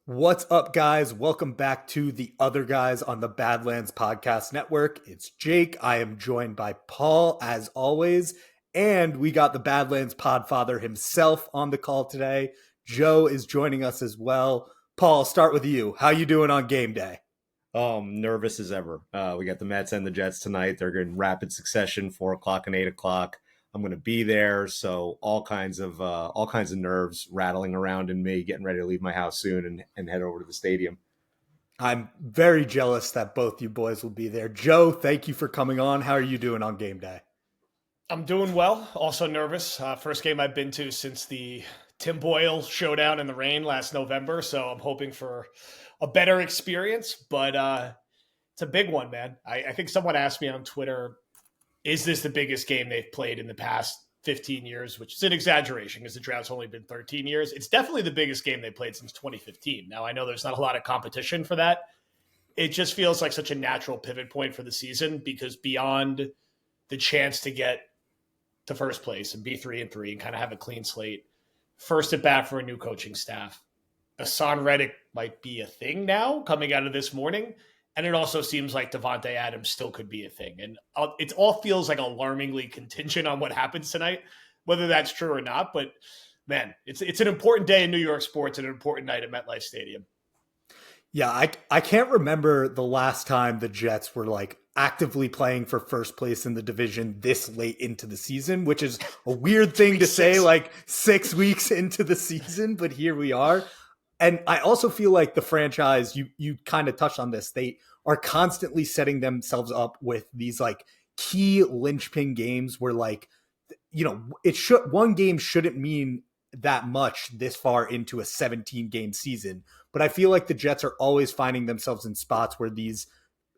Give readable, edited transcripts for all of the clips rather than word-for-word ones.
What's up, guys? Welcome back to the other guys on the Badlands Podcast Network. It's Jake. I am joined by Paul, as always, and we got the Badlands Podfather himself on the call today. Joe is joining us as well. Paul, start with you. How you doing on game day? Oh, I'm nervous as ever. We got the Mets and the Jets tonight. They're in rapid succession, 4 o'clock and 8 o'clock. I'm going to be there, so all kinds of nerves rattling around in me, getting ready to leave my house soon and head over to the stadium. I'm very jealous that both you boys will be there. Joe, thank you for coming on. How are you doing on game day? I'm doing well. Also nervous. First game I've been to since the Tim Boyle showdown in the rain last November. So I'm hoping for a better experience. But it's a big one, man. I think someone asked me on Twitter, is this the biggest game they've played in the past 15 years? Which is an exaggeration because the draft's only been 13 years. It's definitely the biggest game they played since 2015. Now, I know there's not a lot of competition for that. It just feels like such a natural pivot point for the season because beyond the chance to get to first place and be 3-3 and kind of have a clean slate. First at bat for a new coaching staff. Haason Reddick might be a thing now coming out of this morning. And it also seems like Devontae Adams still could be a thing. And it all feels like alarmingly contingent on what happens tonight, whether that's true or not. But man, it's an important day in New York sports and an important night at MetLife Stadium. Yeah, I can't remember the last time the Jets were like actively playing for first place in the division this late into the season, which is a weird thing to say like 6 weeks into the season, but here we are. And I also feel like the franchise, you kind of touched on this, they are constantly setting themselves up with these like key linchpin games where like, one game shouldn't mean that much this far into a 17 game season. But I feel like the Jets are always finding themselves in spots where these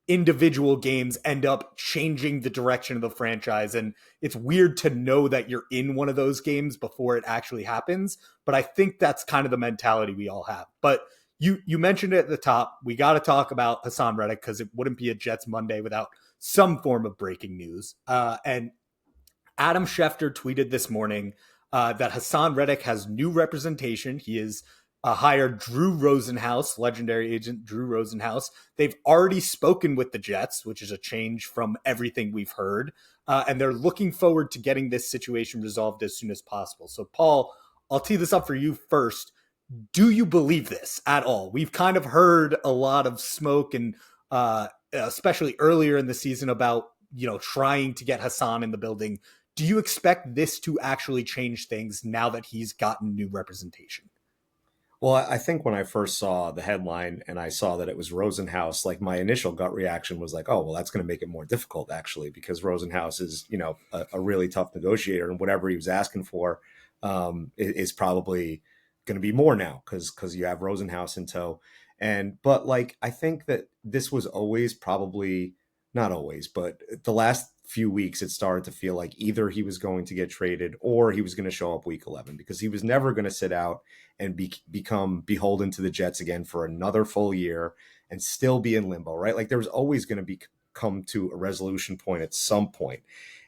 individual games end up changing the direction of the franchise. And it's weird to know that you're in one of those games before it actually happens. But I think that's kind of the mentality we all have. But you mentioned it at the top. We got to talk about Haason Reddick because it wouldn't be a Jets Monday without some form of breaking news. And Adam Schefter tweeted this morning that Haason Reddick has new representation. He is hired Drew Rosenhaus, legendary agent Drew Rosenhaus. They've already spoken with the Jets, which is a change from everything we've heard. And they're looking forward to getting this situation resolved as soon as possible. So, Paul, I'll tee this up for you first. Do you believe this at all? We've kind of heard a lot of smoke and especially earlier in the season about, trying to get Haason in the building. Do you expect this to actually change things now that he's gotten new representation? Well, I think when I first saw the headline and I saw that it was Rosenhaus, like my initial gut reaction was like, oh, well, that's going to make it more difficult actually, because Rosenhaus is, a really tough negotiator, and whatever he was asking for is probably going to be more now because you have Rosenhaus in tow. But like, I think that this was always probably not always, but the last few weeks, it started to feel like either he was going to get traded or he was going to show up week 11, because he was never going to sit out and become beholden to the Jets again for another full year and still be in limbo, right? Like there was always going to be come to a resolution point at some point.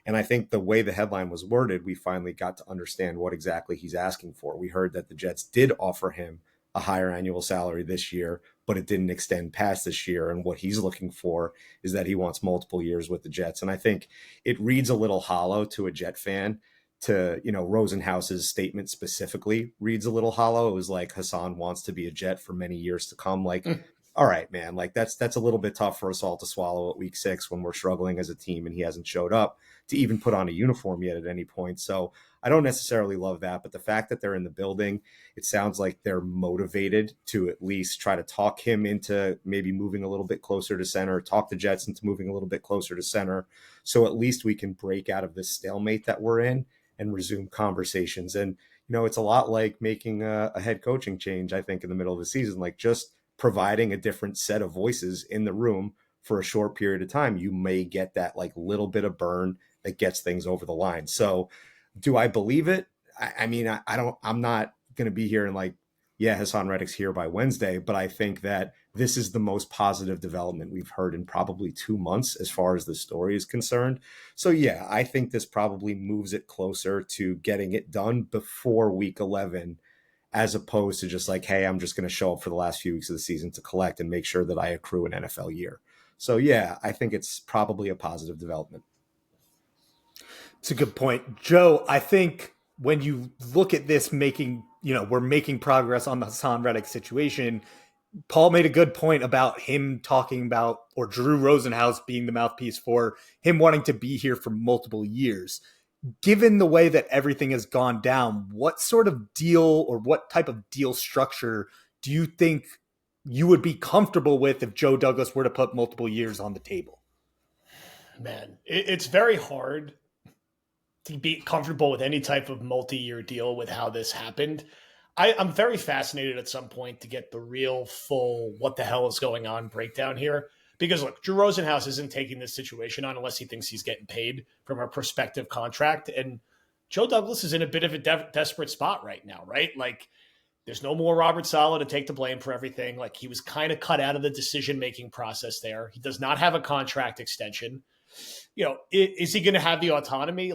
And I think the way the headline was worded, we finally got to understand what exactly he's asking for. We heard that the Jets did offer him a higher annual salary this year, but it didn't extend past this year. And what he's looking for is that he wants multiple years with the Jets. And I think it reads a little hollow to a Jet fan. To, Rosenhaus's statement specifically reads a little hollow. It was like Haason wants to be a Jet for many years to come. Like, all right, man, like that's a little bit tough for us all to swallow at week 6 when we're struggling as a team and he hasn't showed up to even put on a uniform yet at any point. So I don't necessarily love that, but the fact that they're in the building, it sounds like they're motivated to at least try to talk him into maybe moving a little bit closer to center, talk the Jets into moving a little bit closer to center. So at least we can break out of this stalemate that we're in and resume conversations. And, it's a lot like making a head coaching change, I think, in the middle of the season, like just providing a different set of voices in the room for a short period of time. You may get that like little bit of burn that gets things over the line. So do I believe it? I'm not going to be here and like, yeah, Haason Reddick's here by Wednesday, but I think that this is the most positive development we've heard in probably 2 months as far as the story is concerned. So yeah, I think this probably moves it closer to getting it done before week 11 as opposed to just like, hey, I'm just going to show up for the last few weeks of the season to collect and make sure that I accrue an NFL year. So yeah, I think it's probably a positive development. It's a good point. Joe, I think when you look at this we're making progress on the Haason Reddick situation. Paul made a good point about him talking about, or Drew Rosenhaus being the mouthpiece for him wanting to be here for multiple years. Given the way that everything has gone down, what sort of deal or what type of deal structure do you think you would be comfortable with if Joe Douglas were to put multiple years on the table? Man, it's very hard to be comfortable with any type of multi-year deal with how this happened. I'm very fascinated at some point to get the real full what the hell is going on breakdown here. Because look, Drew Rosenhaus isn't taking this situation on unless he thinks he's getting paid from a prospective contract. And Joe Douglas is in a bit of a desperate spot right now, right? Like, there's no more Robert Saleh to take the blame for everything. Like, he was kind of cut out of the decision-making process there. He does not have a contract extension. Is he going to have the autonomy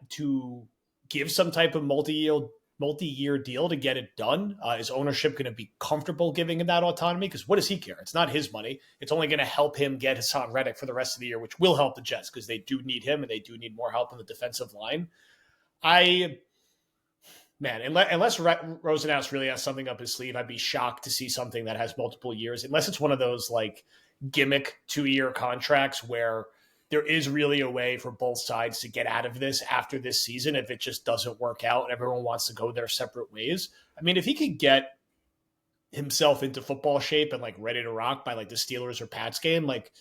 to give some type of multi-year deal to get it done? Is ownership going to be comfortable giving him that autonomy? Because what does he care? It's not his money. It's only going to help him get Haason Reddick for the rest of the year, which will help the Jets because they do need him and they do need more help on the defensive line. Unless Rosenhaus really has something up his sleeve, I'd be shocked to see something that has multiple years, unless it's one of those like gimmick 2-year contracts where there is really a way for both sides to get out of this after this season if it just doesn't work out and everyone wants to go their separate ways. I mean, if he could get himself into football shape and like ready to rock by like the Steelers or Pats game, like,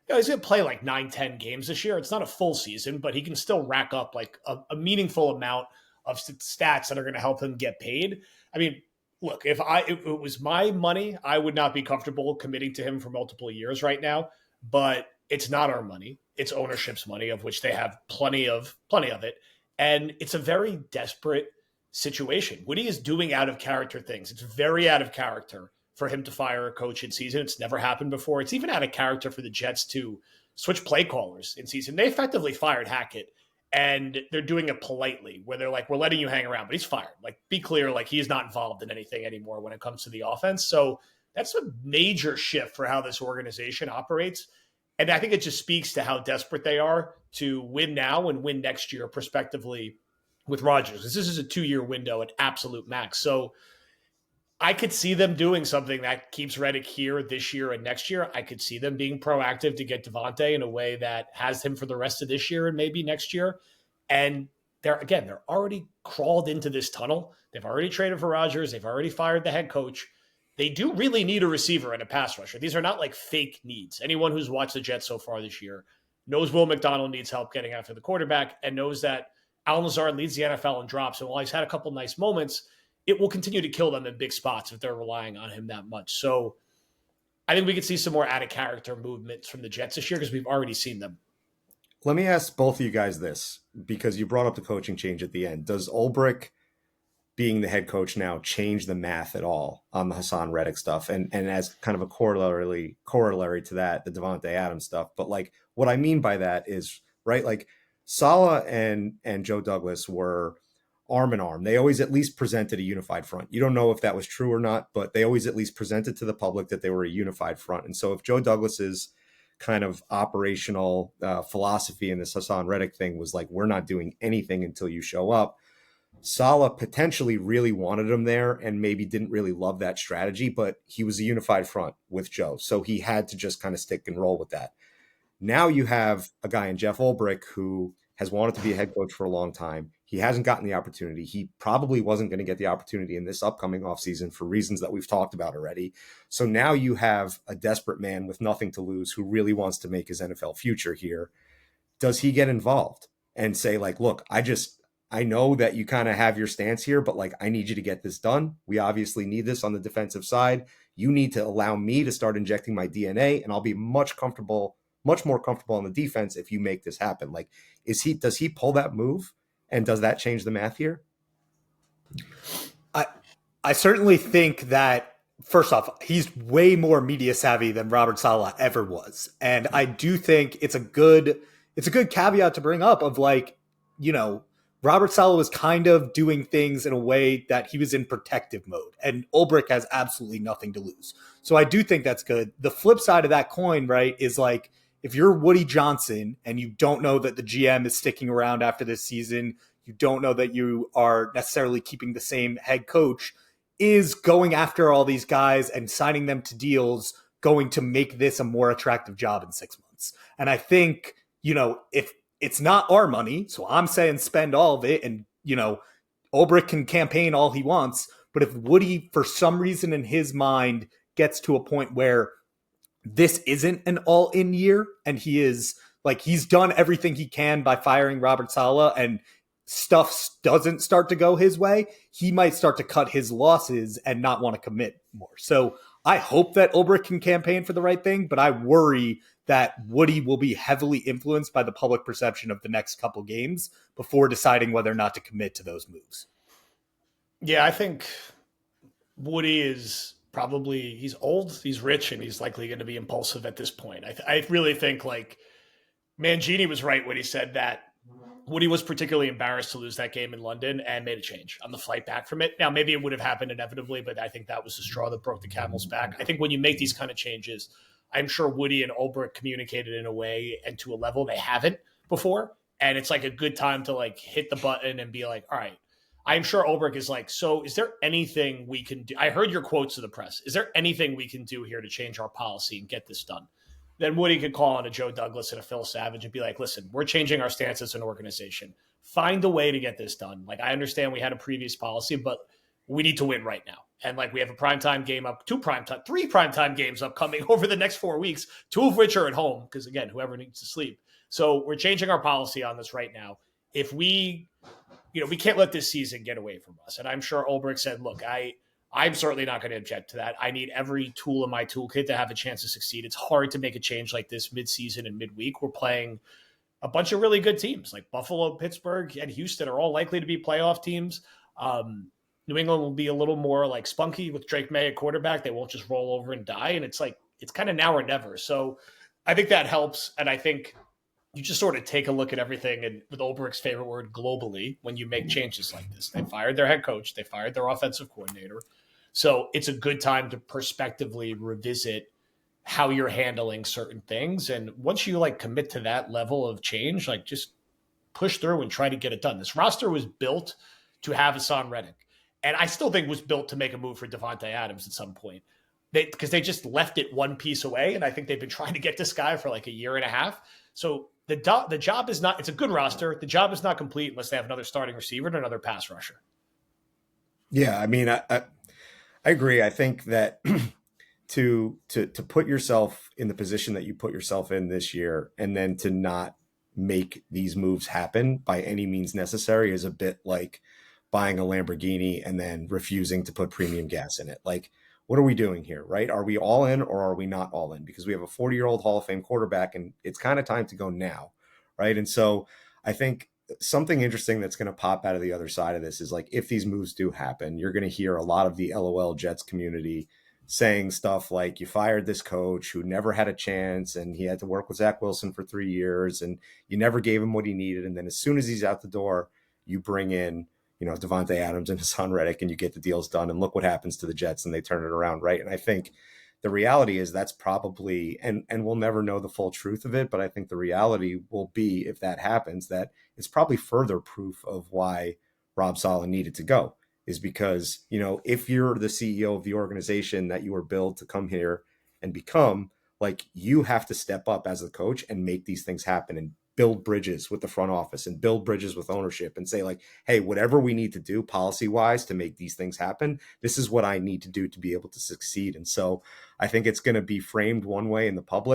he's going to play like 9-10 games this year. It's not a full season, but he can still rack up like a meaningful amount of stats that are going to help him get paid. I mean, look, if it was my money, I would not be comfortable committing to him for multiple years right now, but it's not our money. It's ownership's money, of which they have plenty of it. And it's a very desperate situation. Woody is doing out of character things. It's very out of character for him to fire a coach in season. It's never happened before. It's even out of character for the Jets to switch play callers in season. They effectively fired Hackett, and they're doing it politely, where they're like, we're letting you hang around, but he's fired. Like, be clear, like, he's not involved in anything anymore when it comes to the offense. So that's a major shift for how this organization operates. And I think it just speaks to how desperate they are to win now and win next year, prospectively, with Rodgers. This is a 2-year window at absolute max. So I could see them doing something that keeps Reddick here this year and next year. I could see them being proactive to get Devontae in a way that has him for the rest of this year and maybe next year. And they're already crawled into this tunnel. They've already traded for Rodgers. They've already fired the head coach. They do really need a receiver and a pass rusher. These are not like fake needs. Anyone who's watched the Jets so far this year knows Will McDonald needs help getting after the quarterback and knows that Allen Lazard leads the NFL in drops. And while he's had a couple nice moments, it will continue to kill them in big spots if they're relying on him that much. So I think we could see some more out-of-character movements from the Jets this year because we've already seen them. Let me ask both of you guys this, because you brought up the coaching change at the end. Does Ulbrich being the head coach now change the math at all on the Haason Reddick stuff? And as kind of a corollary to that, the Devontae Adams stuff. But like, what I mean by that is, right, like Saleh and Joe Douglas were arm in arm. They always at least presented a unified front. You don't know if that was true or not, but they always at least presented to the public that they were a unified front. And so if Joe Douglas's kind of operational philosophy in this Haason Reddick thing was like, we're not doing anything until you show up, Saleh potentially really wanted him there and maybe didn't really love that strategy, but he was a unified front with Joe. So he had to just kind of stick and roll with that. Now you have a guy in Jeff Ulbrich who has wanted to be a head coach for a long time. He hasn't gotten the opportunity. He probably wasn't going to get the opportunity in this upcoming offseason for reasons that we've talked about already. So now you have a desperate man with nothing to lose who really wants to make his NFL future here. Does he get involved and say, like, look, I know that you kind of have your stance here, but like, I need you to get this done. We obviously need this on the defensive side. You need to allow me to start injecting my DNA, and I'll be much more comfortable on the defense if you make this happen. Like, does he pull that move? And does that change the math here? I certainly think that, first off, he's way more media savvy than Robert Saleh ever was. And I do think it's a good caveat to bring up of, like, Robert Saleh was kind of doing things in a way that he was in protective mode, and Ulbrich has absolutely nothing to lose. So I do think that's good. The flip side of that coin, right, is like if you're Woody Johnson and you don't know that the GM is sticking around after this season, you don't know that you are necessarily keeping the same head coach, is going after all these guys and signing them to deals going to make this a more attractive job in 6 months? And I think, if it's not our money, so I'm saying spend all of it, and, Ulbrich can campaign all he wants. But if Woody, for some reason in his mind, gets to a point where this isn't an all-in year, and he is like, he's done everything he can by firing Robert Saleh, and stuff doesn't start to go his way, he might start to cut his losses and not want to commit more. So I hope that Ulbrich can campaign for the right thing, but I worry that Woody will be heavily influenced by the public perception of the next couple games before deciding whether or not to commit to those moves. Yeah, I think Woody is probably, he's old, he's rich, and he's likely going to be impulsive at this point. I really think like Mangini was right when he said that Woody was particularly embarrassed to lose that game in London and made a change on the flight back from it. Now, maybe it would have happened inevitably, but I think that was the straw that broke the camel's back. I think when you make these kind of changes, I'm sure Woody and Ulbrich communicated in a way and to a level they haven't before. And it's like a good time to like hit the button and be like, all right, I'm sure Ulbrich is like, so is there anything we can do? I heard your quotes to the press. Is there anything we can do here to change our policy and get this done? Then Woody could call on a Joe Douglas and a Phil Savage and be like, listen, we're changing our stance as an organization. Find a way to get this done. Like, I understand we had a previous policy, but we need to win right now. And like, we have a primetime game up, three primetime games upcoming over the next 4 weeks, 2 of which are at home. Because again, whoever needs to sleep. So we're changing our policy on this right now. If we can't let this season get away from us. And I'm sure Ulbrich said, look, I'm certainly not going to object to that. I need every tool in my toolkit to have a chance to succeed. It's hard to make a change like this mid-season and midweek. We're playing a bunch of really good teams like Buffalo, Pittsburgh, and Houston are all likely to be playoff teams. New England will be a little more like spunky with Drake May at quarterback. They won't just roll over and die. And it's like, it's kind of now or never. So I think that helps. And I think you just sort of take a look at everything, and with Ulbrich's favorite word, globally, when you make changes like this. They fired their head coach. They fired their offensive coordinator. So it's a good time to prospectively revisit how you're handling certain things. And once you like commit to that level of change, like just push through and try to get it done. This roster was built to have Haason Reddick. And I still think was built to make a move for Davante Adams at some point. Because they just left it one piece away. And I think they've been trying to get this guy for like a year and a half. So the job is not, it's a good roster. The job is not complete unless they have another starting receiver and another pass rusher. Yeah, I mean, I agree. I think that to put yourself in the position that you put yourself in this year, and then to not make these moves happen by any means necessary, is a bit like buying a Lamborghini and then refusing to put premium gas in it. Like, what are we doing here, right? Are we all in or are we not all in? Because we have a 40-year-old Hall of Fame quarterback, and it's kind of time to go now, right? And so I think something interesting that's going to pop out of the other side of this is like, if these moves do happen, you're going to hear a lot of the LOL Jets community saying stuff like, you fired this coach who never had a chance, and he had to work with Zach Wilson for 3 years, and you never gave him what he needed. And then as soon as he's out the door, you bring in, Davante Adams and Haason Reddick, and you get the deals done, and look what happens to the Jets, and they turn it around, right? And I think the reality is that's probably, and we'll never know the full truth of it, but I think the reality will be, if that happens, that it's probably further proof of why Rob Saleh needed to go, is because, if you're the CEO of the organization that you were built to come here and become, like, you have to step up as a coach and make these things happen and build bridges with the front office and build bridges with ownership and say like, hey, whatever we need to do policy wise to make these things happen, this is what I need to do to be able to succeed. And so I think it's going to be framed one way in the public,